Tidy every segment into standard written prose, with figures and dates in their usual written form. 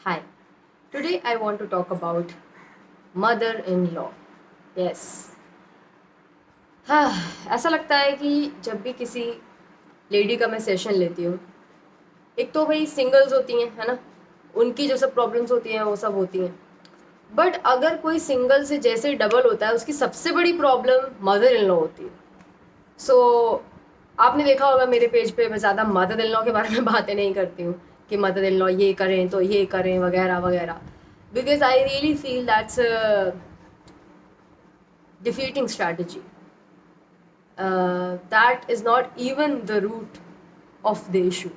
Hi, today I want to talk about mother in law. Yes. हाँ, ऐसा लगता है कि जब भी किसी लेडी का मैं सेशन लेती हूँ, एक तो भाई सिंगल्स होती हैं, है ना? उनकी जो सब प्रॉब्लम्स होती हैं वो सब होती हैं, बट अगर कोई सिंगल से जैसे डबल होता है उसकी सबसे बड़ी प्रॉब्लम मदर इन लॉ होती है. सो आपने देखा होगा मेरे पेज पे मैं ज़्यादा मदर इन लॉ के बारे में बातें नहीं करती हूँ कि मदर इन लॉ ये करें तो ये करें वगैरह वगैरह, because I really feel that's defeating strategy. That is not even the root of the issue.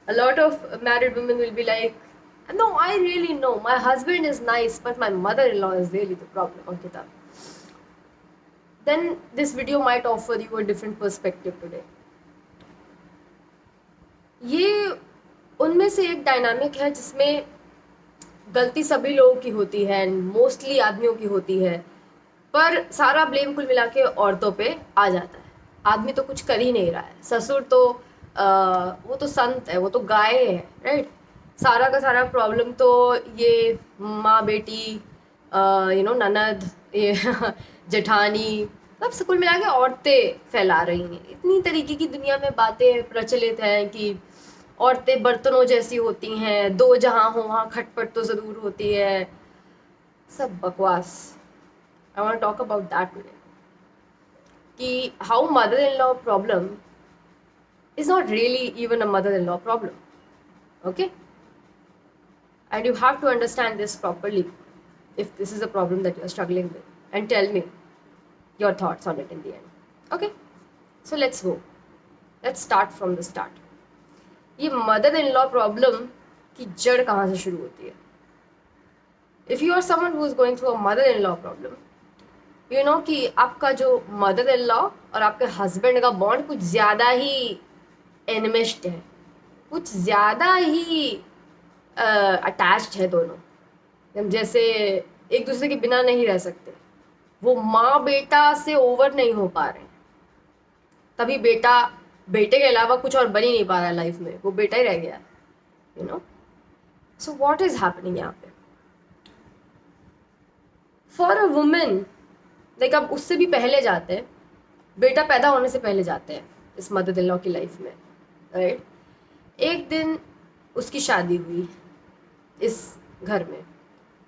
A lot of married women will be like, no, I really know. My husband is nice, but my mother in law is really the problem, Ankita. Then this video might offer you a different perspective today. ये उनमें से एक dynamic है जिसमें गलती सभी लोगों की होती है, मोस्टली आदमियों की होती है, पर सारा ब्लेम कुल मिला के औरतों पे आ जाता है. आदमी तो कुछ कर ही नहीं रहा है. ससुर तो वो तो संत है, वो तो गाय है, राइट? सारा का सारा प्रॉब्लम तो ये माँ बेटी, ननद, ये जेठानी, सब कुल मिला के औरतें फैला रही हैं. इतनी तरीके की दुनिया में बातें प्रचलित हैं कि औरतें बर्तनों जैसी होती हैं, दो जहाँ हो वहाँ खटपट तो ज़रूर होती है. सब बकवास. I want to talk about that today. कि how mother-in-law problem is not really even a mother-in-law problem. Okay? And you have to understand this properly if this is a problem that you're struggling with. And tell me your thoughts on it in the end. Okay? So let's go. Let's start from the start. ये mother-in-law problem की जड़ कहाँ से शुरू होती है? If you are someone who is going through a mother-in-law problem, you know कि आपका जो मदर इन लॉ और आपके हस्बैंड का बॉन्ड कुछ ज़्यादा ही एनिमिस्ट है, कुछ ज़्यादा ही अटैच्ड है दोनों. जैसे एक दूसरे के बिना नहीं रह सकते. वो माँ बेटा से ओवर नहीं हो पा रहे, तभी बेटा बेटे के अलावा कुछ और बन ही नहीं पा रहा है लाइफ में, वो बेटा ही रह गया है. You know so what is happening यहाँ पे फॉर अ वुमेन? लाइक अब उससे भी पहले जाते हैं, बेटा पैदा होने से पहले जाते हैं इस मदर इन लॉ की लाइफ में, राइट? एक दिन उसकी शादी हुई इस घर में,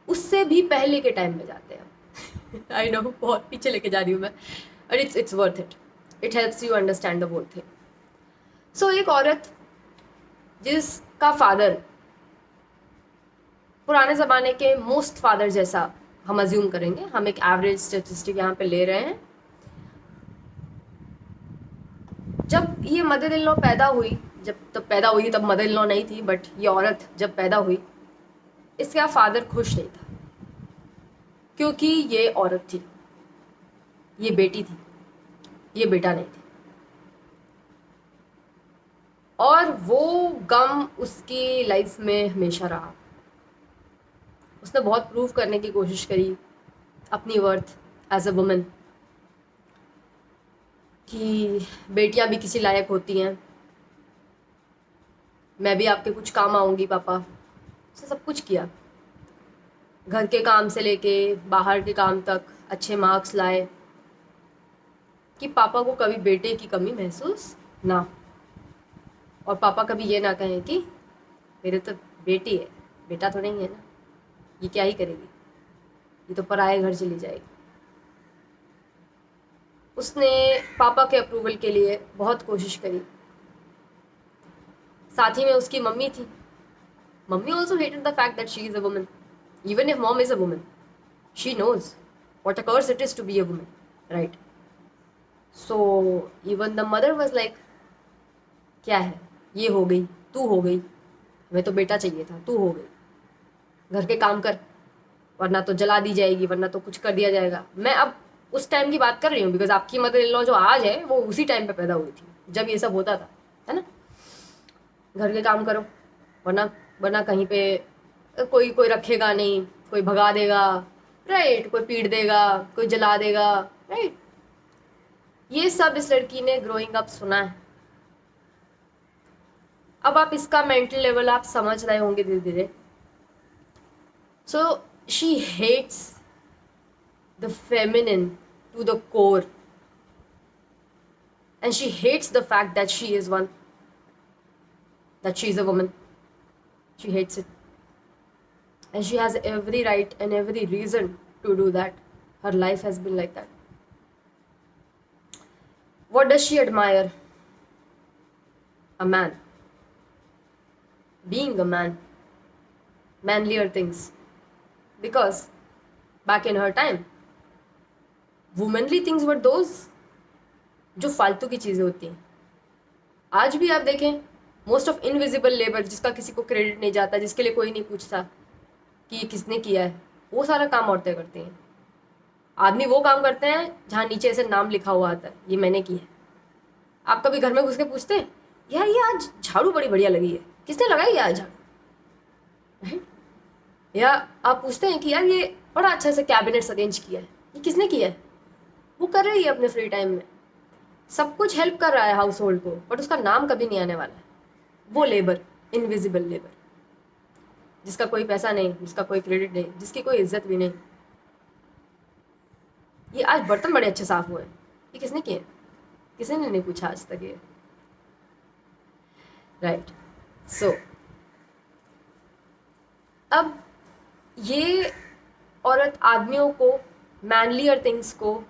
उससे भी पहले के टाइम में जाते हैं. आई नो बहुत पीछे लेके जा रही हूँ मैं, और it's worth it. It helps you understand the whole thing. So एक औरत जिसका फादर पुराने ज़माने के मोस्ट फादर जैसा हम अज्यूम करेंगे, हम एक एवरेज स्टेटिस्टिक यहाँ पे ले रहे हैं. जब ये मदर इन लॉ पैदा हुई, जब तब पैदा हुई तब मदर इन लॉ नहीं थी, बट ये औरत जब पैदा हुई, इसका फादर खुश नहीं था क्योंकि ये औरत थी, ये बेटी थी, ये बेटा नहीं थी. और वो गम उसकी लाइफ में हमेशा रहा. उसने बहुत प्रूव करने की कोशिश करी अपनी वर्थ एज अ वुमन कि बेटियां भी किसी लायक होती हैं, मैं भी आपके कुछ काम आऊँगी पापा. उसने सब कुछ किया, घर के काम से लेके बाहर के काम तक अच्छे मार्क्स लाए कि पापा को कभी बेटे की कमी महसूस ना हो, और पापा कभी ये ना कहें कि मेरे तो बेटी है, बेटा तो नहीं है ना, ये क्या ही करेगी, ये तो पराए घर चली जाएगी. उसने पापा के अप्रूवल के लिए बहुत कोशिश करी. साथ ही में उसकी मम्मी थी. Mummy also hated the fact that she is a woman. Even if mom is a woman, she knows what a curse it is to be a woman, right? So even the mother was like, क्या है, ये हो गई, तू हो गई, हमें तो बेटा चाहिए था, तू हो गई, घर के काम कर, वरना तो जला दी जाएगी, वरना तो कुछ कर दिया जाएगा. मैं अब उस टाइम की बात कर रही हूँ बिकॉज आपकी मदर इन लॉ जो आज है वो उसी टाइम पे पैदा हुई थी जब ये सब होता था, है ना? घर के काम करो, वरना वरना कहीं पे कोई कोई रखेगा नहीं, कोई भगा देगा, राइट? कोई पीट देगा, कोई जला देगा, राइट? ये सब इस लड़की ने ग्रोइंग अप सुना है. अब आप इसका मेंटल लेवल आप समझ रहे होंगे धीरे धीरे So she hates the feminine to the core, and she hates the fact that she is one, that she is a woman. She hates it, and she has every right and every reason to do that. Her life has been like that. What does she admire? A man. Being a man. Manlier things. Because back in her time, womanly things were those जो फालतू की चीज़ें होती हैं. आज भी आप देखें, मोस्ट ऑफ इनविजिबल लेबर, जिसका किसी को क्रेडिट नहीं जाता, जिसके लिए कोई नहीं पूछता कि ये किसने किया है, वो सारा काम औरतें करती हैं. आदमी वो काम करते हैं जहाँ नीचे ऐसे नाम लिखा हुआ आता है, ये मैंने की है. आप कभी घर में घुस के पूछते हैं, यार ये आज झाड़ू बड़ी बढ़िया लगी है, किसने लगाई है आज झाड़ू? राइट? या आप पूछते हैं कि यार ये बड़ा अच्छा से कैबिनेट्स अरेंज किया है, ये किसने किया है? वो कर रही है अपने फ्री टाइम में, सब कुछ हेल्प कर रहा है हाउस होल्ड को, बट उसका नाम कभी नहीं आने वाला है. वो लेबर, इनविजिबल लेबर, जिसका कोई पैसा नहीं, जिसका कोई क्रेडिट नहीं, जिसकी कोई इज्जत भी नहीं. ये आज बर्तन बड़े अच्छे साफ हुए हैं, ये किसने किए? किसी ने नहीं पूछा आज तक ये. राइट. सो अब ये औरत आदमियों को, मैनलियर थिंग्स को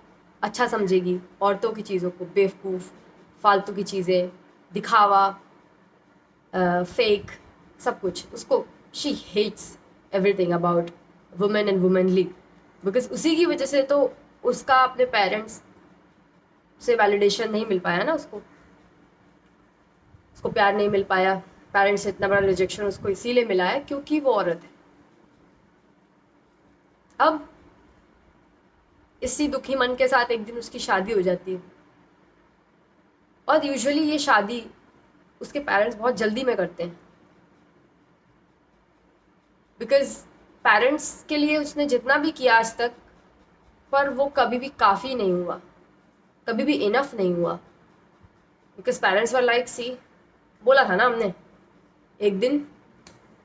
अच्छा समझेगी, औरतों की चीज़ों को बेवकूफ़, फालतू की चीज़ें, दिखावा, फेक, सब कुछ. उसको she hates everything about women and womanly, because उसी की वजह से तो उसका अपने पेरेंट्स से वैलिडेशन नहीं मिल पाया ना, उसको प्यार नहीं मिल पाया. पेरेंट्स से इतना बड़ा रिजेक्शन उसको इसीलिए मिला है क्योंकि वो औरत है. अब इसी दुखी मन के साथ एक दिन उसकी शादी हो जाती है, और यूजुअली ये शादी उसके पेरेंट्स बहुत जल्दी में करते हैं, बिकॉज पेरेंट्स के लिए उसने जितना भी किया आज तक, पर वो कभी भी काफ़ी नहीं हुआ, कभी भी इनफ नहीं हुआ. बिकॉज पेरेंट्स वर लाइक, सी, बोला था ना हमने एक दिन,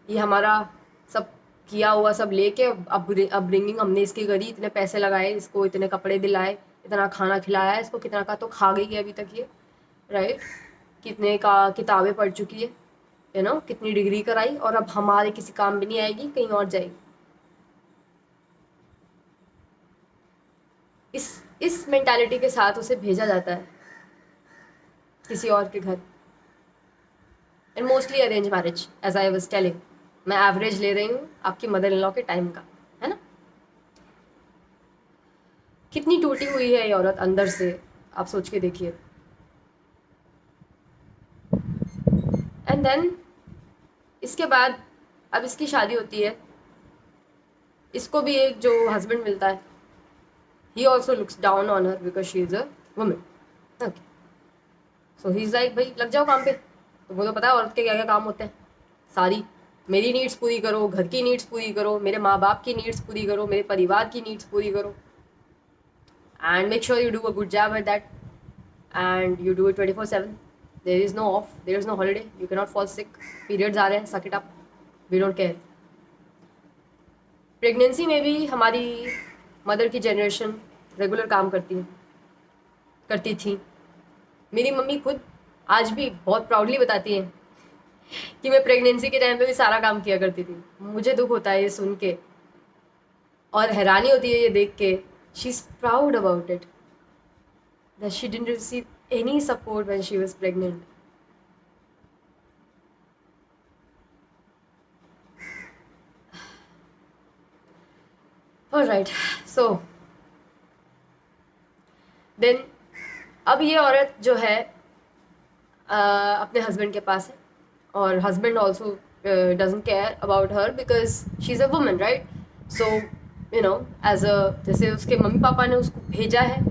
ये हमारा सब किया हुआ सब लेके अपब्रिंगिंग हमने इसकी करी, इतने पैसे लगाए, इसको इतने कपड़े दिलाए, इतना खाना खिलाया, इसको कितना का तो खा गई है अभी तक ये. राइट? कितने का किताबें पढ़ चुकी है, यू नो, कितनी डिग्री कराई, और अब हमारे किसी काम भी नहीं आएगी, कहीं और जाएगी. इस मेंटालिटी के साथ उसे भेजा जाता है किसी और के घर. And mostly arrange marriage, as I was telling. मैं एवरेज ले रही हूँ आपकी मदर इन लॉ के टाइम का, है ना. कितनी टूटी हुई है ये औरत अंदर से, आप सोच के देखिए. एंड देन इसके बाद अब इसकी शादी होती है, इसको भी एक जो हस्बैंड मिलता है, he also looks down on her because she is a woman. Okay. So he's like, भाई लग जाओ काम पे. तो वो तो पता है औरत के क्या क्या काम होते हैं. सारी मेरी नीड्स पूरी करो, घर की नीड्स पूरी करो, मेरे माँ बाप की नीड्स पूरी करो, मेरे परिवार की नीड्स पूरी करो, and make sure you do a good job at that, and you do it 24/7. There is no off, there is no holiday, you cannot fall sick, periods आ रहे हैं, suck it up, we don't care. Pregnancy में भी हमारी mother की generation regular काम करती थी. मेरी मम्मी खुद आज भी बहुत प्राउडली बताती हैं कि मैं प्रेगनेंसी के टाइम पे भी सारा काम किया करती थी. मुझे दुख होता है ये सुन के, और हैरानी होती है ये देख के. She is proud about it that she didn't receive any support when she was pregnant. Alright. So then अब ये औरत जो है अपने हस्बैंड के पास है, और husband also doesn't care about her because she is a woman. Right? So you know, as a, जैसे उसके मम्मी पापा ने उसको भेजा है,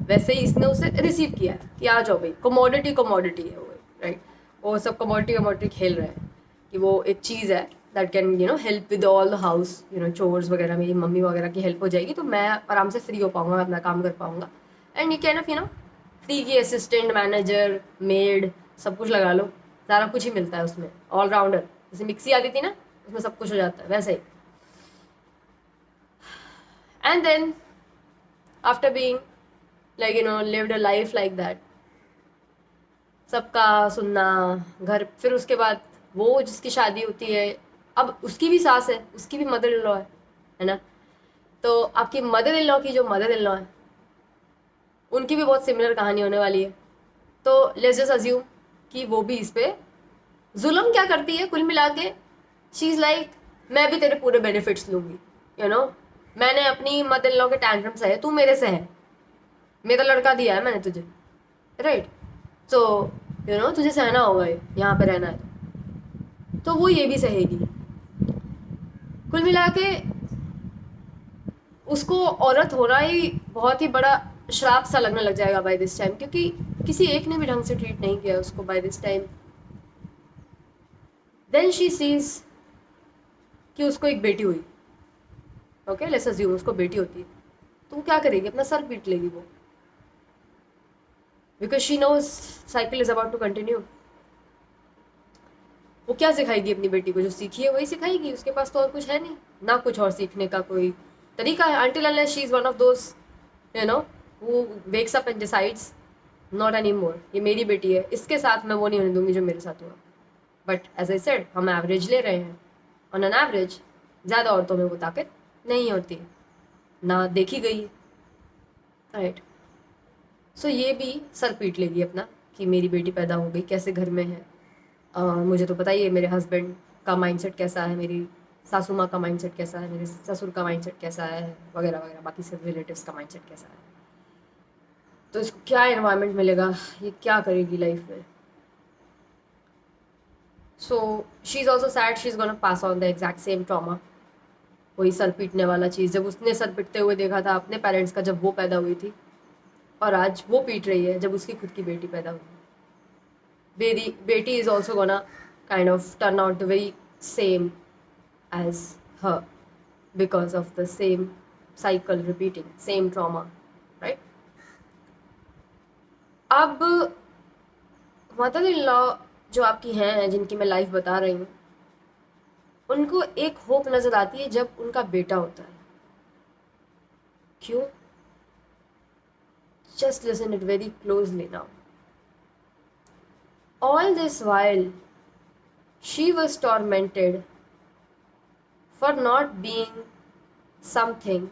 वैसे ही इसने उसे रिसीव किया है कि आ जाओ भाई. कमोडिटी है वो. राइट? वो सब कमोडिटी खेल रहे हैं कि वो एक चीज़ है that can you know help with all the house, you know, chores वगैरह. मेरी मम्मी वगैरह की हेल्प हो जाएगी तो मैं आराम से फ्री हो पाऊँगा, मैं अपना काम कर पाऊँगा. And you can of you know free की असिस्टेंट, मैनेजर, मेड, सब कुछ लगा लो, सारा कुछ ही मिलता है उसमें. ऑलराउंडर, जैसे मिक्सी आती थी ना, उसमें सब कुछ हो जाता है, वैसे ही. And then after being like lived a life like that, सबका सुनना घर, फिर उसके बाद वो जिसकी शादी होती है, अब उसकी भी सास है, उसकी भी मदर इन लॉ है ना। तो आपकी मदर इन लॉ की जो मदर इन लॉ है, उनकी भी बहुत सिमिलर कहानी होने वाली है। तो लेट्स जस्ट अज्यूम कि वो भी इस पे जुल्म क्या करती है, कुल मिला के शी इज लाइक मैं भी तेरे पूरे बेनिफिट्स लूंगी, मैंने अपनी मदर इन लॉ के टैंट्रम सहे, तू मेरे से है, मेरा लड़का दिया है मैंने तुझे, राइट। सो तुझे सहना होगा, ये यहाँ पे रहना है तो वो ये भी सहेगी। कुल मिला के उसको औरत होना ही बहुत ही बड़ा श्राप सा लगने लग जाएगा बाय दिस टाइम, क्योंकि किसी एक ने भी ढंग से ट्रीट नहीं किया उसको by this time. Then she sees कि उसको एक बेटी हुई, ओके लेट्स अज्यूम उसको बेटी होती है, तो वो क्या करेगी, अपना सर पीट लेगी वो, because she knows cycle is about to continue. वो क्या सिखाएगी अपनी बेटी को, जो सीखी है वही सिखाएगी, उसके पास तो और कुछ है नहीं ना, कुछ और सीखने का कोई तरीका है। until unless she is one of those who wakes up and decides not anymore, ये मेरी बेटी है, इसके साथ मैं वो नहीं होने दूंगी जो मेरे साथ हुआ। बट एज आई सेड, हम एवरेज ले रहे हैं, ऑन एन एवरेज ज़्यादा औरतों में वो ताकत नहीं होती है, ना देखी गई है, राइट। सो ये भी सर पीट लेगी अपना कि मेरी बेटी पैदा हो गई, कैसे घर में है, मुझे तो पता ही है मेरे हस्बैंड का माइंडसेट कैसा है, मेरी सासू माँ का माइंडसेट कैसा है, मेरे ससुर का माइंडसेट कैसा है, वगैरह वगैरह, बाकी सब रिलेटिव्स का माइंडसेट कैसा है। तो इसको क्या एनवायरनमेंट मिलेगा, ये क्या करेगी लाइफ में। So she is also sad, she is gonna pass on the exact same trauma, वही सर पीटने वाला चीज़, जब उसने सर पीटते हुए देखा था अपने पेरेंट्स का जब वो पैदा हुई थी, और आज वो पीट रही है जब उसकी खुद की बेटी पैदा हुई। बेटी is also gonna kind of turn out the very same as her because of the same cycle repeating, same trauma, right? अब मदर इन लॉ जो आपकी हैं, जिनकी मैं लाइफ बता रही हूँ, उनको एक होप नजर आती है जब उनका बेटा होता है। क्यों? Just listen it very closely now. All this while, she was tormented for not being something.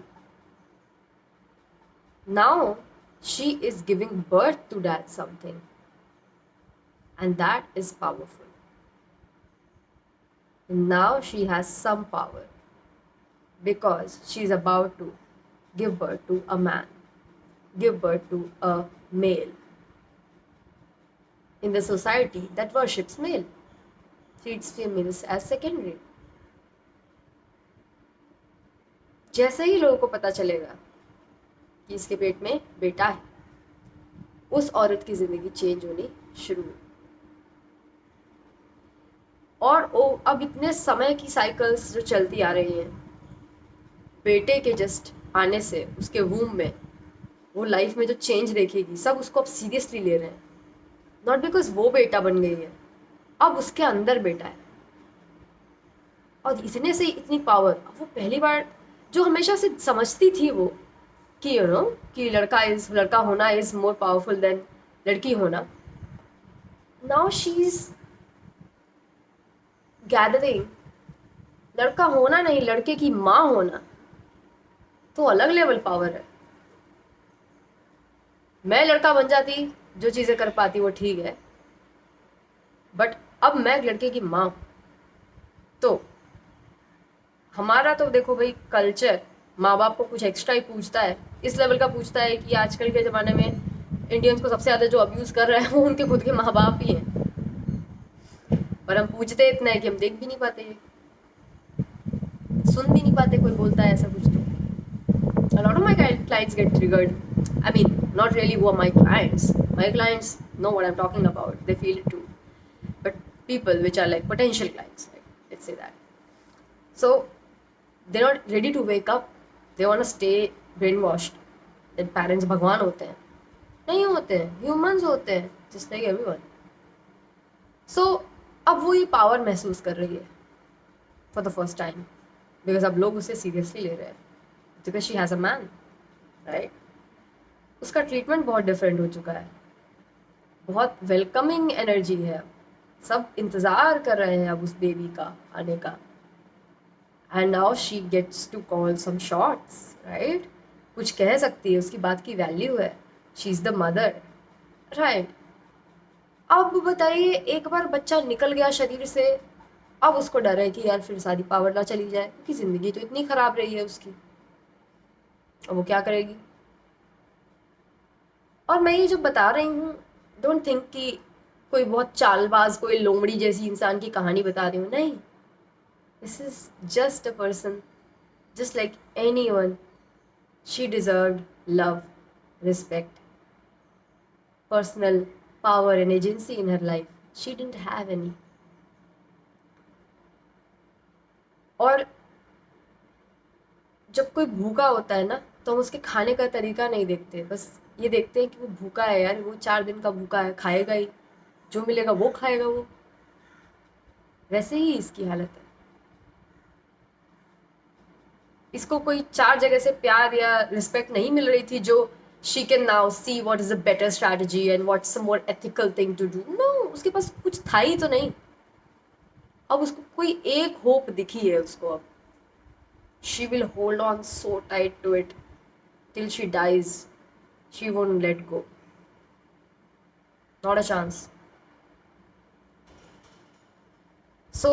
Now she is giving birth to that something, and that is powerful. Now she has some power because she is about to give birth to a man, give birth to a male. In the society that worships male, treats females as secondary. जैसे ही लोगों को पता चलेगा कि इसके पेट में बेटा है, उस औरत की जिंदगी चेंज होनी शुरू हुई। और अब इतने समय की साइकिल्स जो चलती आ रही हैं, बेटे के जस्ट आने से उसके वूम में वो लाइफ में जो चेंज देखेगी, सब उसको अब सीरियसली ले रहे हैं, नॉट बिकॉज वो बेटा बन गई है, अब उसके अंदर बेटा है, और इतने से इतनी पावर। वो पहली बार जो हमेशा से समझती थी वो कि कि लड़का होना इज मोर पावरफुल देन लड़की होना, नाउ शी इज गैदरिंग लड़का होना नहीं, लड़के की माँ होना तो अलग लेवल पावर है। मैं लड़का बन जाती, जो चीजें कर पाती वो ठीक है, बट अब मैं लड़के की माँ, तो हमारा तो देखो भाई कल्चर माँ बाप को कुछ एक्स्ट्रा ही पूछता है, इस लेवल का पूछता है कि आजकल के ज़माने में इंडियंस को सबसे ज़्यादा जो अब्यूज़ कर रहे हैं वो उनके खुद के माँ बाप ही हैं, पर हम पूछते इतना है कि हम देख भी नहीं पाते, सुन भी नहीं पाते, कोई बोलता है ऐसा कुछ तो। A lot of my clients get triggered. I mean, not really who are my clients. My clients know what I'm talking about. They feel it too. But people which are like potential clients, like, let's say that. So they're not ready to wake up. They want to stay brainwashed that parents भगवान होते हैं। नहीं होते हैं, humans होते हैं, just like everyone. So अब वो ये पावर महसूस कर रही है for the first time, because अब लोग उसे seriously ले रहे हैं। Because she has a man, right? उसका ट्रीटमेंट बहुत डिफरेंट हो चुका है, बहुत वेलकमिंग एनर्जी है, सब इंतज़ार कर रहे हैं अब उस बेबी का आने का। And now she gets to call some shots, right? कुछ कह सकती है, उसकी बात की वैल्यू है, she is the mother, right? अब बताइए, एक बार बच्चा निकल गया शरीर से, अब उसको डर है कि यार फिर सारी पावर ना चली जाए, क्योंकि ज़िंदगी तो इतनी ख़राब रही है उसकी, अब वो क्या करेगी? और मैं ये जो बता रही हूँ, डोंट थिंक कि कोई बहुत चालबाज, कोई लोमड़ी जैसी इंसान की कहानी बता रही हूँ, नहीं। This is just a person, just like any one. She deserved love, respect, personal power and agency in her life. She didn't have any. और जब कोई भूखा होता है ना, तो हम उसके खाने का तरीका नहीं देखते, बस ये देखते हैं कि वो भूखा है यार, वो 4 दिन का भूखा है, खाएगा ही, जो मिलेगा वो खाएगा वो। वैसे ही इसकी हालत है। इसको कोई 4 जगह से प्यार या रिस्पेक्ट नहीं मिल रही थी जो she can now see what is a better strategy and what's a more ethical thing to do. No, उसके पास कुछ था ही तो नहीं। अब उसको कोई एक होप दिखी है उसको अब। She will hold on so tight to it till she dies. She won't let go. Not a chance. So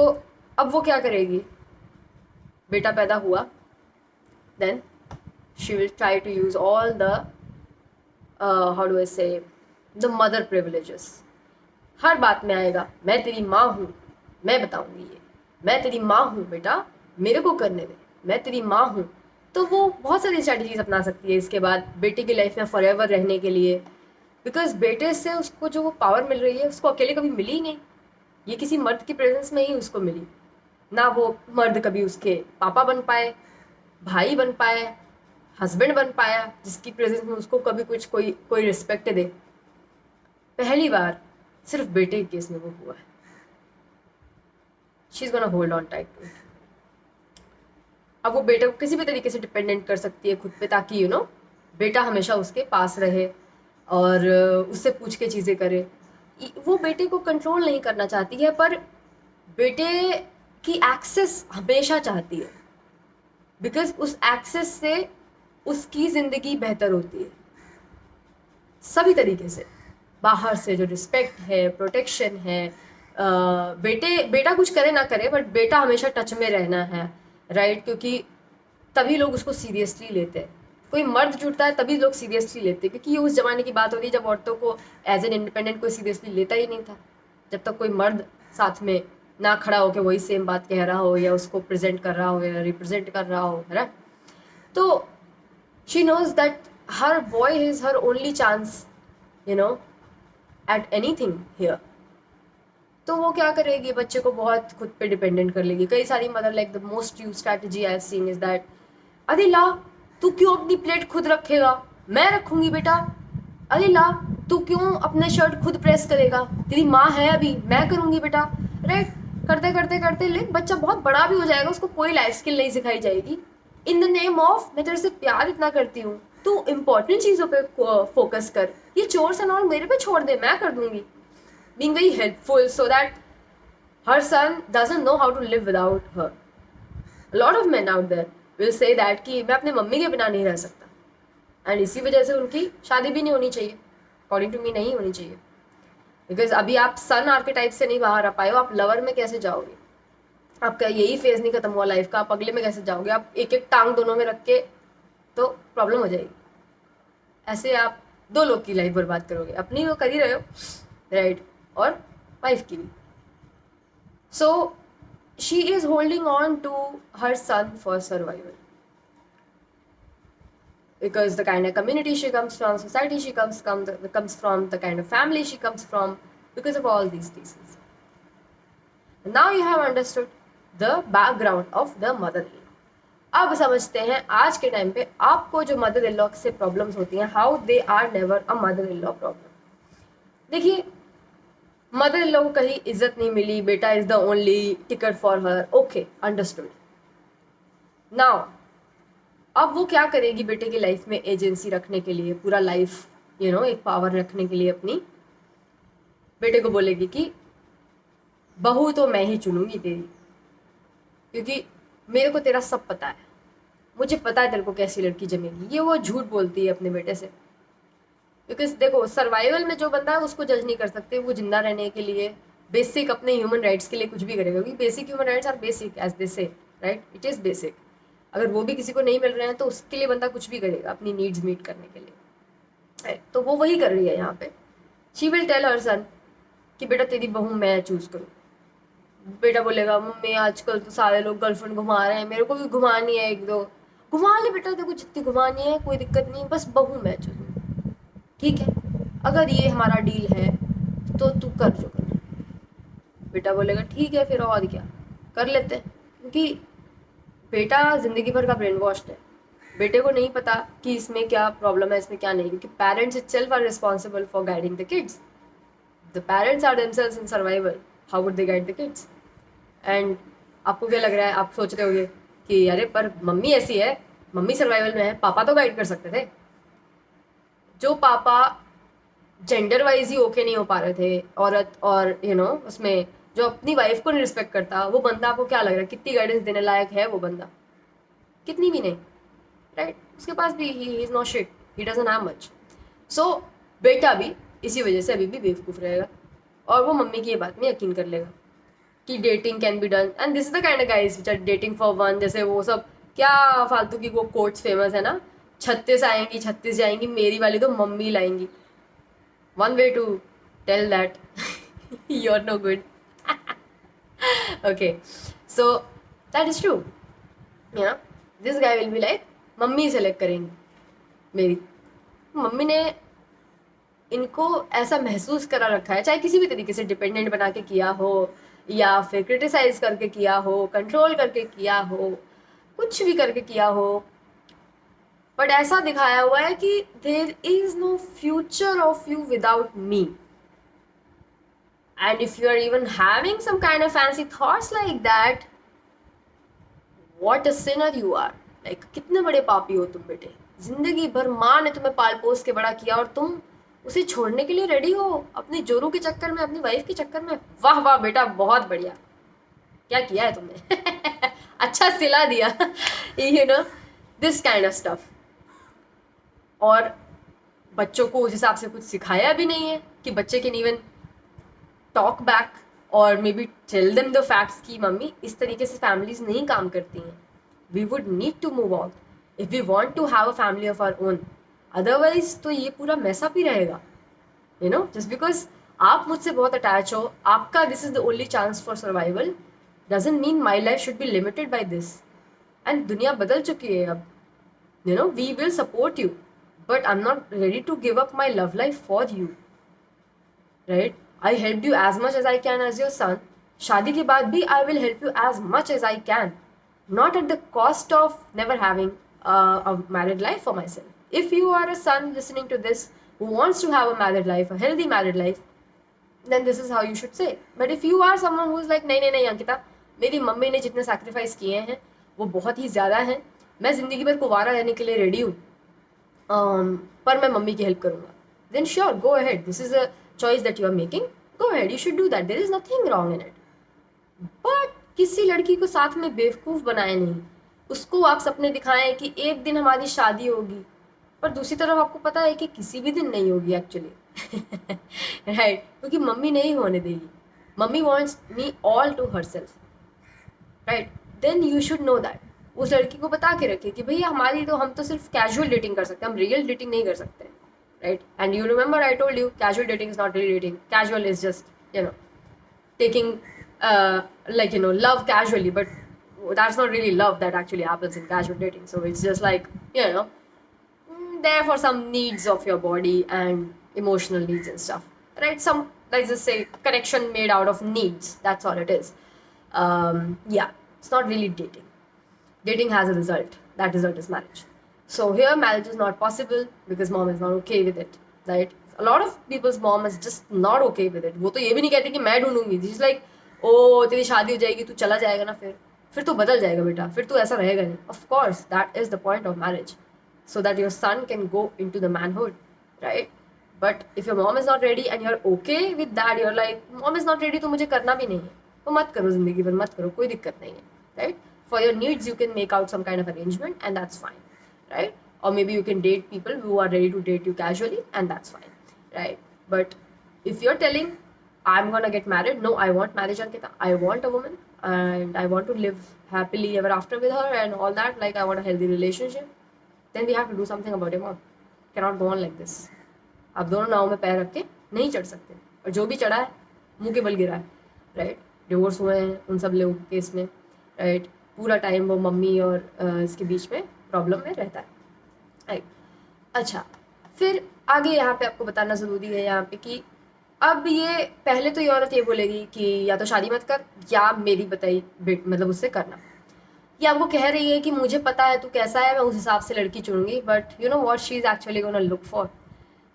अब वो क्या करेगी? बेटा पैदा हुआ, then she will try to use all the how do I say, the mother privileges. हर बात में आएगा, मैं तेरी माँ हूँ, मैं बताऊंगी ये, मैं तेरी माँ हूँ बेटा, मेरे को करने दे, मैं तेरी माँ हूँ। तो वो बहुत सारी स्ट्रैटेजीज अपना सकती है इसके बाद बेटे की लाइफ में फॉरएवर रहने के लिए, बिकॉज बेटे से उसको जो वो पावर मिल रही है उसको अकेले कभी मिली ही नहीं। ये किसी मर्द की प्रेजेंस में ही उसको मिली ना। वो मर्द कभी उसके पापा बन पाए, भाई बन पाए, हस्बैंड बन पाया जिसकी प्रेजेंस में उसको कभी कुछ कोई कोई रिस्पेक्ट दे। पहली बार सिर्फ बेटे के केस में वो हुआ है। She is gonna hold on tight to it. अब वो बेटे को किसी भी तरीके से डिपेंडेंट कर सकती है खुद पे, ताकि बेटा हमेशा उसके पास रहे और उससे पूछ के चीज़ें करे। वो बेटे को कंट्रोल नहीं करना चाहती है, पर बेटे की एक्सेस हमेशा चाहती है, बिकॉज उस एक्सेस से उसकी ज़िंदगी बेहतर होती है सभी तरीके से। बाहर से जो रिस्पेक्ट है, प्रोटेक्शन है, बेटा कुछ करे ना करे बट बेटा हमेशा टच में रहना है, राइट? क्योंकि तभी लोग उसको सीरियसली लेते हैं। कोई मर्द जुड़ता है तभी लोग सीरियसली लेते हैं, क्योंकि ये उस जमाने की बात होती है जब औरतों को एज एन इंडिपेंडेंट कोई सीरियसली लेता ही नहीं था। जब तक कोई मर्द साथ में ना खड़ा हो के वही सेम बात कह रहा हो या उसको प्रेजेंट कर रहा हो या रिप्रेजेंट कर रहा हो, है ना? तो she knows that her boy is her only chance, at anything here. तो वो क्या करेगी, बच्चे को बहुत खुद पे डिपेंडेंट कर लेगी। कई सारी mother, like the most use strategy I have seen is that, अरे ला, तू क्यों अपनी प्लेट खुद रखेगा, मैं रखूंगी बेटा। अरे ला, तू क्यों अपने शर्ट खुद प्रेस करेगा, तेरी माँ है अभी, मैं करूंगी बेटा, राइट? करते करते करते ले बच्चा बहुत बड़ा भी हो जाएगा, उसको कोई लाइफ स्किल नहीं सिखाई जाएगी। इन द नेम ऑफ मैं तेरे से प्यार इतना करती हूँ, तू इंपॉर्टेंट चीज़ों पे फोकस कर, ये चोर्स एंड ऑल मेरे पे छोड़ दे, मैं कर दूंगी। Being very helpful so that her son doesn't know how to live without her. A lot of men out there will say that कि मैं अपने मम्मी के बिना नहीं रह सकता, एंड इसी वजह से उनकी शादी भी नहीं होनी चाहिए। अकॉर्डिंग टू मी नहीं होनी चाहिए, बिकॉज अभी आप सन आर्केटाइप से नहीं बाहर आ पाए हो, आप लवर में कैसे जाओगे? आपका यही फेज नहीं खत्म हुआ लाइफ का, आप अगले में कैसे जाओगे? आप एक एक टांग दोनों में रख के, तो प्रॉब्लम हो जाएगी। ऐसे आप 2 लोग की लाइफ बर्बाद करोगे, अपनी तो कर ही रहे हो, राइट? और वाइफ की भी। So she is holding on to her son for survival, because the kind of community she comes from, society she comes from, the kind of family she comes from, because of all these reasons. Now you have understood the background of the mother-in-law. अब समझते हैं आज के time पे आपको जो mother in law से problems होती हैं, how they are never a mother in law problem. देखिए, मदर इन लॉ को कहीं इज्जत नहीं मिली, बेटा is the only ticket for her, okay, understood. Now अब वो क्या करेगी बेटे की लाइफ में एजेंसी रखने के लिए, पूरा लाइफ एक पावर रखने के लिए अपनी, बेटे को बोलेगी कि बहू तो मैं ही चुनूंगी तेरी, क्योंकि मेरे को तेरा सब पता है, मुझे पता है तेरे को कैसी लड़की जमेगी। ये वो झूठ बोलती है अपने बेटे से, क्योंकि देखो सर्वाइवल में जो बंदा है उसको जज नहीं कर सकते, वो जिंदा रहने के लिए बेसिक अपने ह्यूमन राइट्स के लिए कुछ भी करेगा, क्योंकि basic human rights are basic as they say, right, it is basic. अगर वो भी किसी को नहीं मिल रहे हैं तो उसके लिए बंदा कुछ भी करेगा अपनी नीड्स मीट करने के लिए, right? तो वो वही कर रही है यहाँ पे। शी विल टेल हर सन कि बेटा तेरी बहू मैं चूज करूँ। बेटा बोलेगा मम्मी आजकल तो सारे लोग गर्लफ्रेंड घुमा रहे हैं, मेरे को भी घुमानी है एक दो। घुमा ले बेटा, देखो जितनी घुमानी है कोई दिक्कत नहीं, बस बहू मैं चुनूँ, ठीक है, अगर ये हमारा डील है तो तू कर जो करना। बेटा बोलेगा ठीक है फिर, और क्या, कर लेते हैं, क्योंकि बेटा जिंदगी भर का ब्रेन वॉश्ड है। बेटे को नहीं पता कि इसमें क्या प्रॉब्लम है, इसमें क्या नहीं, क्योंकि parents itself are responsible for guiding the kids. The parents are themselves in survival, how would they guide the kids? And आपको क्या लग रहा है, आप सोच रहे होगे कि अरे पर मम्मी ऐसी है, मम्मी सर्वाइवल में है, पापा तो गाइड कर सकते थे। जो पापा जेंडर वाइज ही ओके नहीं हो पा रहे थे, औरत और उसमें जो अपनी वाइफ को नहीं रिस्पेक्ट करता, वो बंदा आपको क्या लग रहा है कितनी गाइडेंस देने लायक है वो बंदा? कितनी भी नहीं, राइट? उसके पास भी he is not shit, he doesn't have much. So बेटा भी इसी वजह से अभी भी बेवकूफ़ रहेगा, और वो मम्मी की ये बात में यकीन कर लेगा कि dating can be done, and this is the kind of guys which are dating for one. जैसे वो सब क्या फालतू की वो कोट्स फेमस है ना, 36 आएंगी 36 जाएंगी, मेरी वाली तो मम्मी लाएंगी। One way to tell that you are no good. Okay, so that is true, this guy will be like mummy select करेंगी मेरी। मम्मी ने इनको ऐसा महसूस करा रखा है, चाहे किसी भी तरीके से डिपेंडेंट बना के किया हो, या फिर क्रिटिसाइज करके किया हो, कंट्रोल करके किया हो, कुछ भी करके किया हो, बट ऐसा दिखाया हुआ है कि there is no future of you without me. And if you are even having some kind of fancy thoughts like that, what a sinner you are. Like कितने बड़े पापी हो तुम बेटे, जिंदगी भर माँ ने तुम्हें पाल पोस के बड़ा किया और तुम उसे छोड़ने के लिए रेडी हो अपनी जोरू के चक्कर में, अपनी वाइफ के चक्कर में। वाह वाह बेटा, बहुत बढ़िया, क्या किया है तुमने। अच्छा सिला दिया। This kind of stuff. और बच्चों को उस हिसाब से कुछ सिखाया भी नहीं है कि बच्चे कैन इवन टॉक बैक और maybe tell them the facts कि मम्मी इस तरीके से फैमिलीज नहीं काम करती हैं, we would need to move out if we want to have a family of our own. Otherwise तो ये पूरा मैसअप ही रहेगा, जस्ट बिकॉज आप मुझसे बहुत अटैच हो, आपका this is the only chance for survival, doesn't mean my life should be limited by this. And दुनिया बदल चुकी है अब, we will support you, but I am not ready to give up my love life for you, right? I helped you as much as I can as your son. शादी के बाद भी I will help you as much as I can, not at the cost of never having a married life for myself. If you are a son listening to this who wants to have a married life, a healthy married life, then this is how you should say. But if you are someone who is like नहीं नहीं नहीं अंकिता, मेरी mummy ने जितने sacrifice किए हैं वो बहुत ही ज़्यादा हैं, मैं ज़िंदगी भर कुंवारा रहने के लिए रेडी हूँ, पर मैं मम्मी की हेल्प करूँगा, then sure, go ahead. This is a choice that you are making, go ahead, you should do that, there is nothing wrong in it. But किसी लड़की को साथ में बेवकूफ़ बनाए नहीं, उसको आप सपने दिखाएं कि एक दिन हमारी शादी होगी, पर दूसरी तरफ आपको पता है कि किसी भी दिन नहीं होगी एक्चुअली। राइट? क्योंकि मम्मी नहीं होने देगी, मम्मी wants me all to herself, right? Then you should know that. उस लड़की को बता के रखे कि भैया हमारी तो, हम तो सिर्फ कैजुअल डेटिंग कर सकते हैं, हम रियल डेटिंग नहीं कर सकते, right? And you remember I told you casual dating is not really dating. Casual is just taking love casually, but that's not really love that actually happens in casual dating. So it's just like there for some needs of your body and emotional needs and stuff, right? Some, let's just say, connection made out of needs, that's all it is. Yeah, it's not really dating. Dating has a result, that result is marriage. So here marriage is not possible because mom is not okay with it, right? A lot of people's mom is just not okay with it. वो तो ये भी नहीं कहती कि मैं ढूंढूंगी, just like ओ तेरी शादी हो जाएगी तू चला जाएगा ना फिर, फिर तो बदल जाएगा बेटा, फिर तो ऐसा रहेगा नहीं. Of course that is the point of marriage, so that your son can go into the manhood, right? But if your mom is not ready and you're okay with that, you're like mom is not ready तो मुझे करना भी नहीं है, तो मत करो, जिंदगी भर मत करो, कोई दिक्कत नहीं है, right? For your needs you can make out some kind of arrangement and that's fine, right? Or maybe you can date people who are ready to date you casually and that's fine, right? But if you're telling I'm gonna get married, no, I want marriage, Ankita, I want a woman and I want to live happily ever after with her and all that, like I want a healthy relationship, then we have to do something about your mom. Cannot go on like this. आप दोनों नाव में पैर रख के नहीं चढ़ सकते, और जो भी चढ़ा है मुंह के बल गिरा है, राइट? डिवोर्स हुए हैं उन सब लोगों के केस में, राइट? पूरा टाइम वो मम्मी और इसके बीच में प्रॉब्लम में रहता है, राइट? अच्छा, फिर आगे यहाँ पे आपको बताना ज़रूरी है यहाँ पे कि अब ये पहले तो ये औरत ये बोलेगी कि या तो शादी मत कर या मेरी बताई मतलब उससे करना. ये आपको कह रही है कि मुझे पता है तू कैसा है, मैं उस हिसाब से लड़की चुनूंगी, but you know what she is actually gonna look for?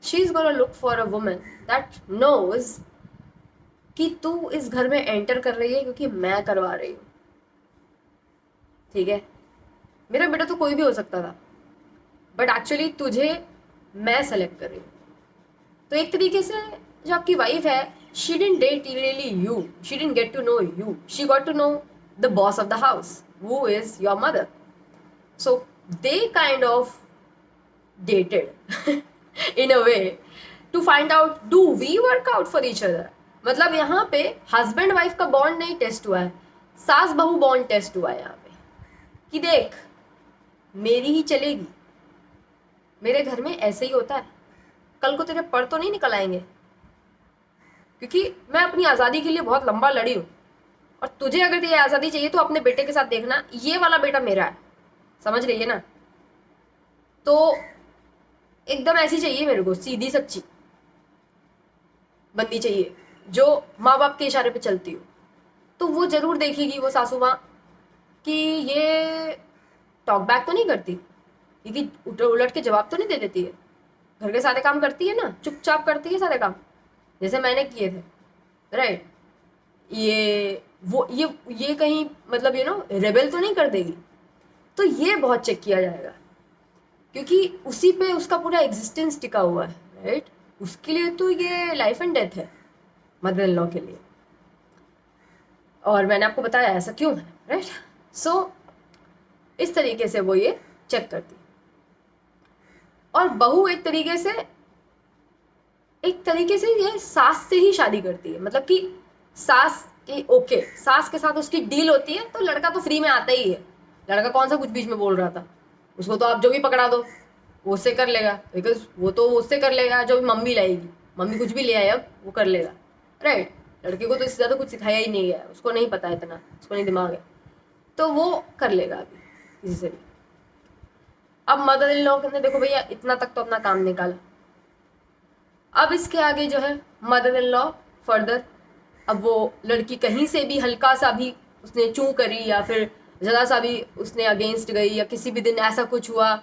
She is gonna look for a woman that knows कि तू इस घर में एंटर कर रही है क्योंकि मैं करवा रही हूँ, ठीक है? मेरा बेटा तो कोई भी हो सकता था, बट एक्चुअली तुझे मैं सेलेक्ट कर रही हूँ. तो एक तरीके से जो आपकी वाइफ है, she didn't date really you, she didn't get to know you, she got to know the boss of the house, who is your mother. So they kind of dated in a way to find out do we work out for each other. मतलब यहाँ पे husband wife का bond नहीं test हुआ है, सास बहू bond test हुआ है यहाँ पे कि देख मेरी ही चलेगी, मेरे घर में ऐसे ही होता है, कल को तेरे पर तो नहीं निकल आएंगे, क्योंकि मैं अपनी आज़ादी के लिए बहुत लंबा लड़ी हूँ, और तुझे अगर ये आज़ादी चाहिए तो अपने बेटे के साथ देखना, ये वाला बेटा मेरा है, समझ रही है ना? तो एकदम ऐसी चाहिए मेरे को, सीधी सच्ची बंदी चाहिए जो माँ बाप के इशारे पे चलती हो. तो वो जरूर देखेगी वो सासू माँ कि ये टॉक बैक तो नहीं करती, क्योंकि उलट के जवाब तो नहीं दे देती है, घर के सारे काम करती है ना, चुपचाप करती है सारे काम जैसे मैंने किए थे, राइट? ये कहीं मतलब रेबेल तो नहीं कर देगी. तो ये बहुत चेक किया जाएगा, क्योंकि उसी पे उसका पूरा एग्जिस्टेंस टिका हुआ है, राइट? उसके लिए तो ये लाइफ एंड डेथ है मदर इन लॉ के लिए, और मैंने आपको बताया ऐसा क्यों है, राइट? सो इस तरीके से वो ये चेक करती. और बहू एक तरीके से ये सास से ही शादी करती है, मतलब कि सास की ओके, सास के साथ उसकी डील होती है, तो लड़का तो फ्री में आता ही है. लड़का कौन सा कुछ बीच में बोल रहा था, उसको तो आप जो भी पकड़ा दो वो उससे कर लेगा, बिकॉज वो तो उससे कर लेगा जो भी मम्मी लाएगी, मम्मी कुछ भी ले आए अब वो कर लेगा, राइट? लड़के को तो इससे ज़्यादा कुछ सिखाया ही नहीं है, उसको नहीं पता है इतना, उसको नहीं दिमाग है, तो वो कर लेगा अभी किसी से भी. अब मदर इन लॉ ने देखो भैया इतना तक तो अपना काम निकाला, अब इसके आगे जो है मदर इन लॉ फर्दर, अब वो लड़की कहीं से भी हल्का सा भी उसने चू करी या फिर ज़रा सा भी उसने अगेंस्ट गई, या किसी भी दिन ऐसा कुछ हुआ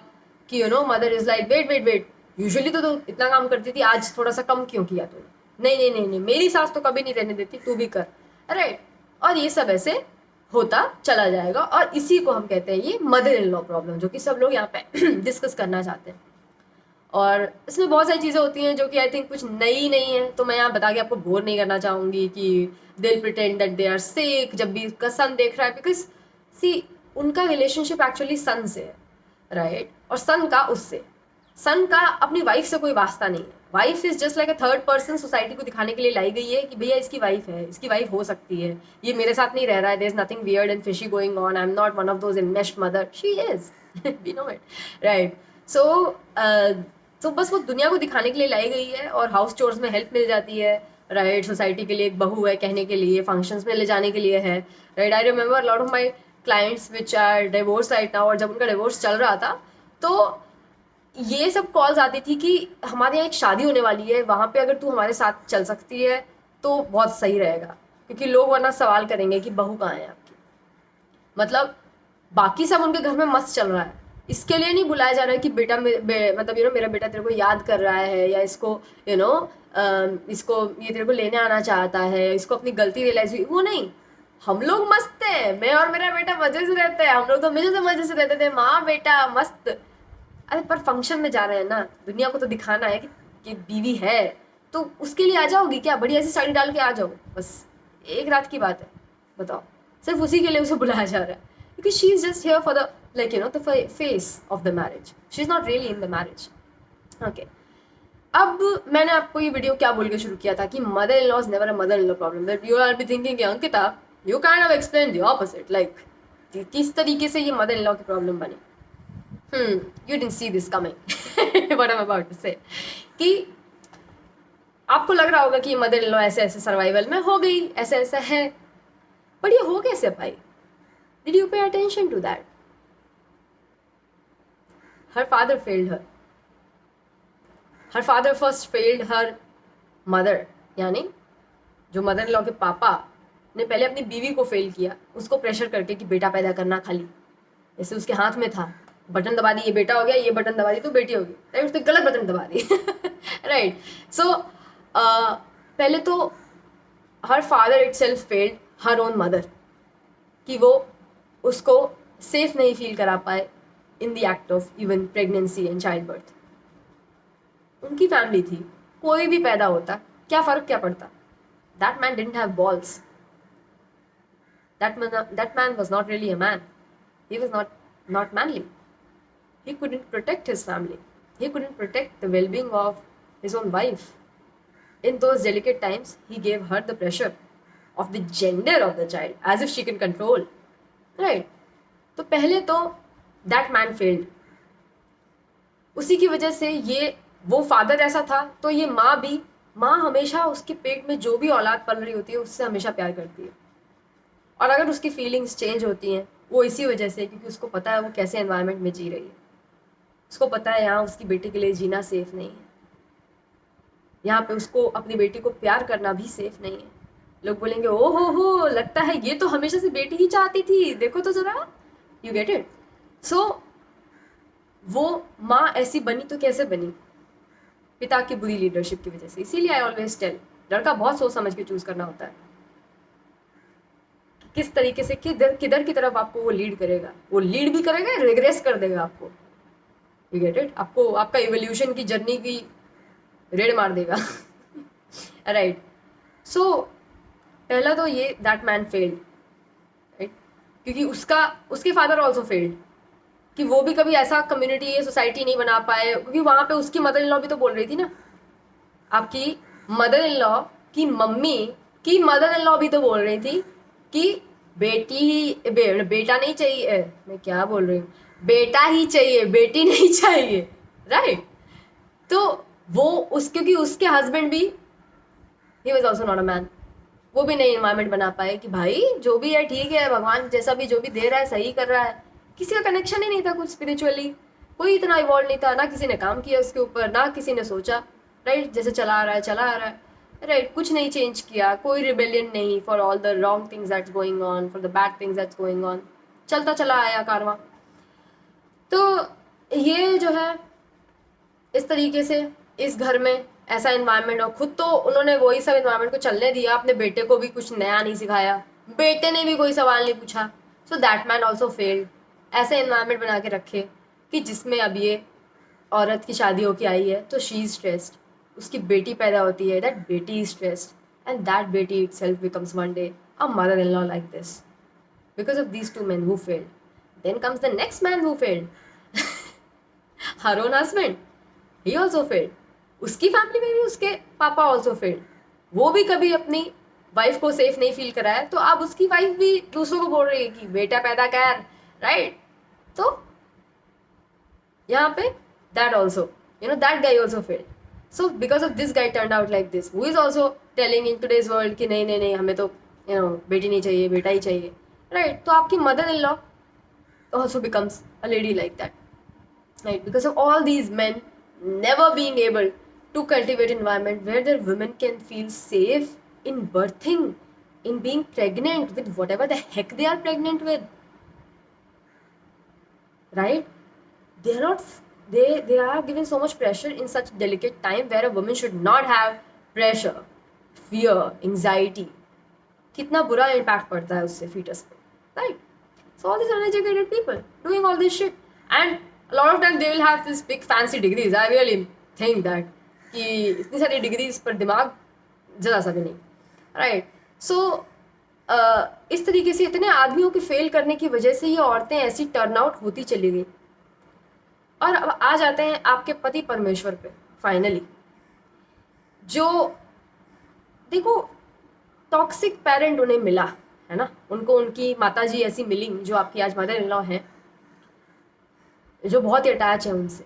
कि mother is like wait, usually तो इतना काम करती थी, आज थोड़ा सा कम क्यों किया तूने? नहीं, मेरी सास तो कभी नहीं रहने देती, तू भी कर, राइट? और ये सब ऐसे होता चला जाएगा, और इसी को हम कहते हैं ये मदर इन लॉ प्रॉब्लम, जो कि सब लोग यहाँ पे डिस्कस करना चाहते हैं. और इसमें बहुत सारी चीज़ें होती हैं जो कि आई थिंक कुछ नई नहीं है, तो मैं यहाँ बता के आपको बोर नहीं करना चाहूँगी कि दिल pretend that they are sick जब भी उसका सन देख रहा है, बिकॉज सी उनका रिलेशनशिप एक्चुअली सन से है, राइट? और सन का उससे, सन का अपनी वाइफ से कोई वास्ता नहीं है. Wife is just like a third person society को दिखाने के लिए लाई गई है कि भैया इसकी वाइफ है, इसकी वाइफ हो सकती है, ये मेरे साथ नहीं रह रहा है, there is nothing weird and fishy going on, I am not one of those enmeshed mother, she is, we know it, right? So बस वो दुनिया को दिखाने के लिए लाई गई है, और हाउस चोर्स में हेल्प मिल जाती है, राइट? सोसाइटी के लिए एक बहू है कहने के लिए, फंक्शंस में ले जाने के लिए है, right? I remember lot of my clients which are divorce right now, और जब उनका डिवोर्स चल रहा था तो ये सब कॉल्स आती थी कि हमारे यहाँ एक शादी होने वाली है, वहाँ पे अगर तू हमारे साथ चल सकती है तो बहुत सही रहेगा, क्योंकि लोग वरना सवाल करेंगे कि बहू कहाँ है आपकी. मतलब बाकी सब उनके घर में मस्त चल रहा है, इसके लिए नहीं बुलाया जा रहा है कि बेटा मतलब मेरा बेटा तेरे को याद कर रहा है, या इसको इसको ये तेरे को लेने आना चाहता है, इसको अपनी गलती रियलाइज हुई, वो नहीं. हम लोग मस्त है, मैं और मेरा बेटा मजे से रहते हैं, हम लोग तो हमेशा से मजे से रहते थे, माँ बेटा मस्त। अरे पर फंक्शन में जा रहे हैं ना, दुनिया को तो दिखाना है कि बीवी है, तो उसके लिए आ जाओगी क्या? बढ़िया सी साड़ी डाल के आ जाओ, बस एक रात की बात है, बताओ। सिर्फ उसी के लिए उसे बुलाया जा रहा है, क्योंकि she is just here for the like the face of the marriage, she is not really in the marriage. Okay, अब मैंने आपको ये वीडियो क्या बोल के शुरू किया था कि mother in law is never a mother in law problem, that you R be thinking Ankita you kind of explain the opposite, like किस तरीके से ये मदर इन लॉ की प्रॉब्लम बनी। You didn't see this coming. What I'm about to say कि आपको लग रहा होगा कि ये मदर इन लॉ ऐसे ऐसे सर्वाइवल में हो गई, ऐसे ऐसे है, पर ये हो कैसे भाई? Did you pay attention to that? Her father failed her, her father first failed her mother, यानी जो मदर इन लॉ के पापा ने पहले अपनी बीवी को फेल किया, उसको प्रेशर करके कि बेटा पैदा करना खाली, जैसे उसके हाथ में था, बटन दबा दी ये बेटा हो गया, ये बटन दबा दी तो बेटी होगी, राइट? उसने गलत बटन दबा दी, राइट? सो पहले तो her father it self failed her own mother, कि वो उसको सेफ नहीं फील करा पाए in the act of even pregnancy and child birth. उनकी फैमिली थी, कोई भी पैदा होता, क्या फर्क क्या पड़ता? That man didn't have balls, that man was not really a man, he was not manly, he couldn't protect his family, he couldn't protect the well-being of his own wife. In those delicate times he gave her the pressure of the gender of the child as if she can control, right? तो पहले तो that man failed, उसी की वजह से ये वो father ऐसा था, तो ये माँ भी, माँ हमेशा उसके पेट में जो भी औलाद पल रही होती है उससे हमेशा प्यार करती है, और अगर उसकी फीलिंग्स चेंज होती हैं वो इसी वजह से, क्योंकि उसको पता है वो कैसे एनवायरनमेंट में जी रही है, उसको पता है यहाँ उसकी बेटी के लिए जीना सेफ नहीं है, यहाँ पे उसको अपनी बेटी को प्यार करना भी सेफ नहीं है। लोग बोलेंगे ओ हो लगता है ये तो हमेशा से बेटी ही चाहती थी, देखो तो जरा, यू गेट इट? सो वो माँ ऐसी बनी तो कैसे बनी? पिता की बुरी लीडरशिप की वजह से। इसीलिए आई ऑलवेज टेल, लड़का बहुत सोच समझ के चूज करना होता है, किस तरीके से किधर किधर की तरफ आपको वो लीड करेगा, वो लीड भी करेगा, रिग्रेस कर देगा आपको, यू गेट इट? आपको आपका इवोल्यूशन की जर्नी की रेड मार देगा, राइट? सो पहला तो ये दैट मैन फेल्ड, राइट? क्योंकि उसके फादर ऑल्सो फेल्ड, कि वो भी कभी ऐसा कम्युनिटी या सोसाइटी नहीं बना पाए, क्योंकि वहाँ पे उसकी मदर इन लॉ भी तो बोल रही थी ना, आपकी मदर इन लॉ की मम्मी की मदर इन लॉ भी तो बोल रही थी कि बेटी ही बेटा नहीं चाहिए, मैं क्या बोल रही हूँ, बेटा ही चाहिए, बेटी नहीं चाहिए, राइट? तो वो क्योंकि उसके हस्बैंड भी, he was also not a man, वो भी नहीं इन्वायरमेंट बना पाए कि भाई जो भी है ठीक है, भगवान जैसा भी जो भी दे रहा है सही कर रहा है, किसी का कनेक्शन ही नहीं था कुछ स्पिरिचुअली, कोई इतना इवॉल्व नहीं था, ना किसी ने काम किया उसके ऊपर, ना किसी ने सोचा, राइट? जैसे चला आ रहा है, राइट? कुछ नहीं चेंज किया, कोई रिबेलियन नहीं for all the wrong things that's going on, for the bad things that's going on, चलता चला आया कारवां। तो ये जो है इस तरीके से इस घर में ऐसा इन्वायरमेंट, और खुद तो उन्होंने वही सब इन्वायरमेंट को चलने दिया, अपने बेटे को भी कुछ नया नहीं सिखाया, बेटे ने भी कोई सवाल नहीं पूछा, so that man also failed. ऐसे इन्वायरमेंट बना के रखे कि जिसमें अब ये औरत की शादी होके आई है तो शी इज स्ट्रेस्ड, उसकी बेटी पैदा होती है, दैट बेटी इज स्ट्रेस्ड, एंड दैट बेटी itself becomes one day a mother-in-law like this because of these two men who failed. Then comes the next man who failed, her own husband, he also failed. उसकी family में भी उसके पापा also failed, वो भी कभी अपनी wife को सेफ नहीं फील कराया, तो अब उसकी वाइफ भी दूसरों को बोल रही है कि बेटा पैदा कर, राइट? तो यहाँ पे that also, that guy also failed. So because of this guy turn out like this, who is also telling in today's world कि नहीं नहीं नहीं, हमें तो बेटी नहीं चाहिए, बेटा ही चाहिए, राइट? तो आपकी mother in law also becomes a lady like that, right? Because of all these men never being able to cultivate an environment where their women can feel safe in birthing, in being pregnant with whatever the heck they are pregnant with, right? They are not, they are given so much pressure in such delicate time where a woman should not have pressure, fear, anxiety, कितना बुरा impact पड़ता है उससे foetus पे, right? So all this uneducated people doing all this shit and lot of time they will have this big fancy degrees. I really think that कि इतनी सारी degrees पर दिमाग ज़रा सा भी नहीं, राइट? सो इस तरीके से इतने आदमियों के फेल करने की वजह से ये औरतें ऐसी टर्न आउट होती चली गई. और अब आ जाते हैं आपके पति परमेश्वर पे. फाइनली जो देखो टॉक्सिक पेरेंट उन्हें मिला है ना, उनको उनकी माताजी ऐसी मिली जो आपकी आज मदर इन लॉ है, जो बहुत ही अटैच है उनसे.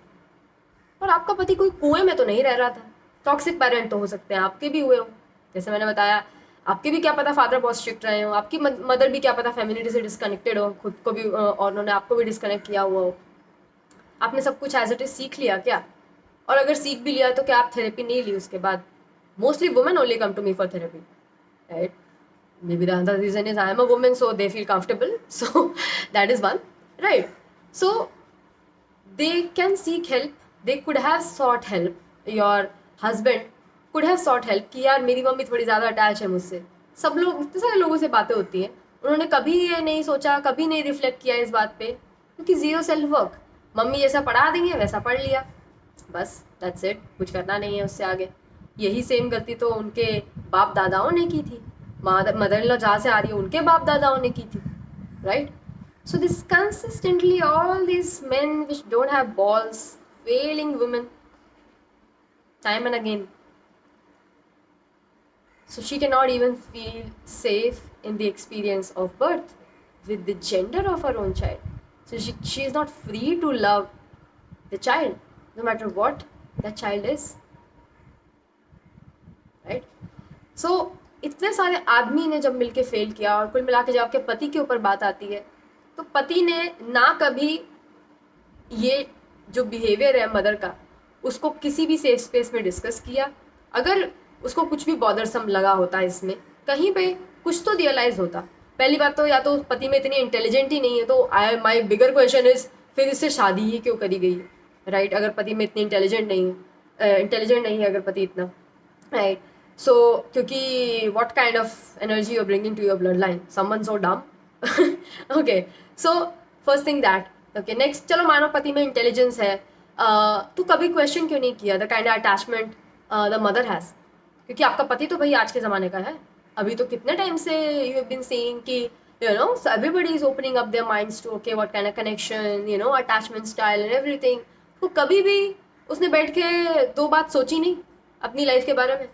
और आपका पति कोई कुएं में तो नहीं रह रहा था. टॉक्सिक पेरेंट तो हो सकते हैं, आपके भी हुए हो, जैसे मैंने बताया. आपके भी क्या पता फादर बहुत स्ट्रिक्ट रहे हो, आपकी मदर भी क्या पता फेमिनिटी से डिस्कनेक्टेड हो, खुद को भी और उन्होंने आपको भी डिस्कनेक्ट किया हुआ हो. आपने सब कुछ एज इट इज सीख लिया क्या? और अगर सीख भी लिया तो क्या आप थेरेपी नहीं ली उसके बाद? Mostly women only come to me for therapy, right? Maybe the other reason is I am a woman, so they feel comfortable. So that is one, right? So they can seek help. They could have sought help. Your husband could have sought help कि यार मेरी mummy थोड़ी ज़्यादा attach है मुझसे. सब लोग, इतने सारे लोगों से बातें होती हैं, उन्होंने कभी ये नहीं सोचा, कभी नहीं रिफ्लेक्ट किया इस बात पे, क्योंकि जीरो सेल्फ वर्क. मम्मी जैसा पढ़ा देंगे वैसा पढ़ लिया, बस दैट्स इट. कुछ करना नहीं है उससे आगे. यही सेम गलती तो उनके बाप दादाओं ने की थी. मदर इन लॉ जहाँ से आ रही है उनके बाप दादाओं ने की थी, right? So this consistently all this men which don't have balls failing women time and again. So she cannot even feel safe in the experience of birth with the gender of her own child. So she is not free to love the child, no matter what that child is, right? So इतने सारे आदमी ने जब मिलके fail किया, और कुल मिला के जब आपके पति के ऊपर बात आती है तो पति ने ना कभी ये जो बिहेवियर है मदर का उसको किसी भी सेफ स्पेस में डिस्कस किया. अगर उसको कुछ भी बॉदरसम लगा होता है इसमें, कहीं पे कुछ तो रियलाइज होता. पहली बात तो या तो पति में इतनी इंटेलिजेंट ही नहीं है, तो माई बिगर क्वेश्चन इज फिर इससे शादी ही क्यों करी गई, राइट? अगर पति में इतनी इंटेलिजेंट नहीं है अगर पति इतना, राइट? सो क्योंकि what kind of energy you're bringing to your bloodline? Someone so dumb? Okay, so first thing that. Okay, next, चलो मानो पति में इंटेलिजेंस है, तो कभी क्वेश्चन क्यों नहीं किया the kind of attachment the mother has? क्योंकि आपका पति तो भाई आज के ज़माने का है. अभी तो कितने टाइम से यू हैव बीन सीइंग कि you know everybody is opening up their minds to okay what kind of connection, you know, attachment style and everything. तो कभी भी उसने बैठ के दो बात सोची नहीं अपनी लाइफ के बारे में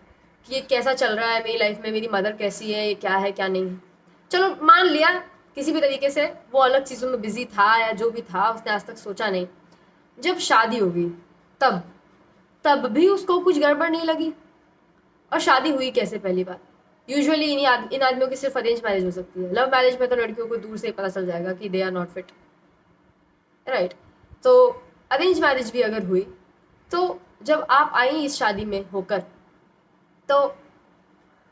कि ये कैसा चल रहा है मेरी लाइफ में, मेरी मदर कैसी है, ये क्या है क्या नहीं है. चलो मान लिया किसी भी तरीके से वो अलग चीज़ों में बिजी था या जो भी था, उसने आज तक सोचा नहीं. जब शादी होगी तब भी उसको कुछ गड़बड़ नहीं लगी. और शादी हुई कैसे? पहली बात, यूजुअली इन आदमियों की सिर्फ अरेंज मैरिज हो सकती है. लव मैरिज में तो लड़कियों को दूर से ही पता चल जाएगा कि they are not fit, right? तो अरेंज मैरिज भी अगर हुई तो जब आप आई इस शादी में होकर, तो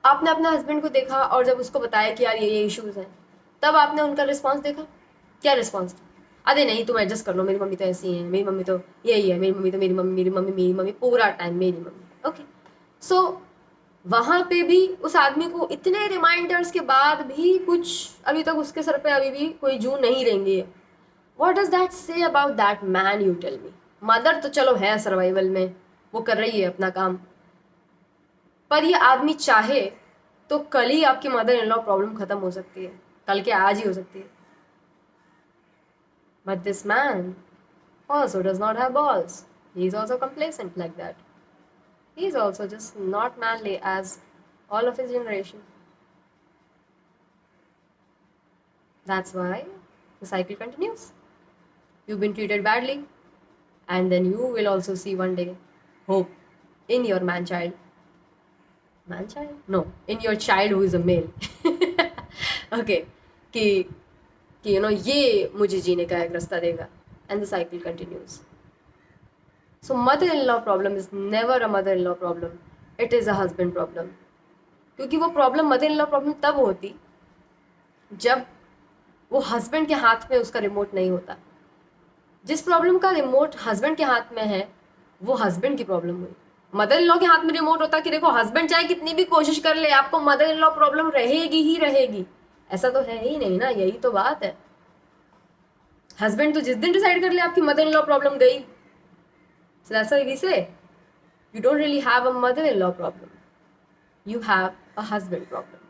आपने अपने हस्बैंड को देखा और जब उसको बताया कि यार ये इश्यूज़ हैं, तब आपने उनका रिस्पांस देखा. क्या रिस्पांस था? अरे नहीं तुम एडजस्ट कर लो, मेरी मम्मी तो ऐसी है, मेरी मम्मी तो यही है, मेरी मम्मी तो मेरी मम्मी पूरा टाइम मेरी मम्मी. ओके, सो वहाँ पे भी उस आदमी को इतने रिमाइंडर्स के बाद भी कुछ अभी तक उसके सर पे अभी भी कोई जू नहीं रेंगी है. What does that say about that man? You tell me. Mother तो चलो है सर्वाइवल में, वो कर रही है अपना काम, पर ये आदमी चाहे तो कल ही आपकी मदर इन लॉ प्रॉब्लम खत्म हो सकती है, कल के आज ही हो सकती है. But this man also does not have balls. He is also complacent like that. He is also just not manly as all of his generation. That's why the cycle continues. You've been treated badly, and then you will also see one day hope in your man-child. Man-child? No, in your child who is a male. Okay, कि you know ये मुझे जीने का एक रास्ता देगा, and the cycle continues. So mother-in-law problem is never a mother-in-law problem. It is a husband problem. क्योंकि वो प्रॉब्लम मदर-इन-लॉ प्रॉब्लम तब होती जब वो हस्बैंड के हाथ में उसका रिमोट नहीं होता. जिस प्रॉब्लम का रिमोट हस्बैंड के हाथ में है वो हस्बैंड की प्रॉब्लम हुई. मदर इन लॉ के हाथ में रिमोट होता कि देखो हस्बैंड चाहे कितनी भी कोशिश कर ले, आपको मदर इन लॉ प्रॉब्लम रहेगी ही रहेगी। ऐसा तो है ही नहीं ना, यही तो बात है। हस्बैंड तो जिस दिन डिसाइड कर ले आपकी मदर इन लॉ प्रॉब्लम गई, so that's why we say you don't really have a mother in law problem, you have a husband problem.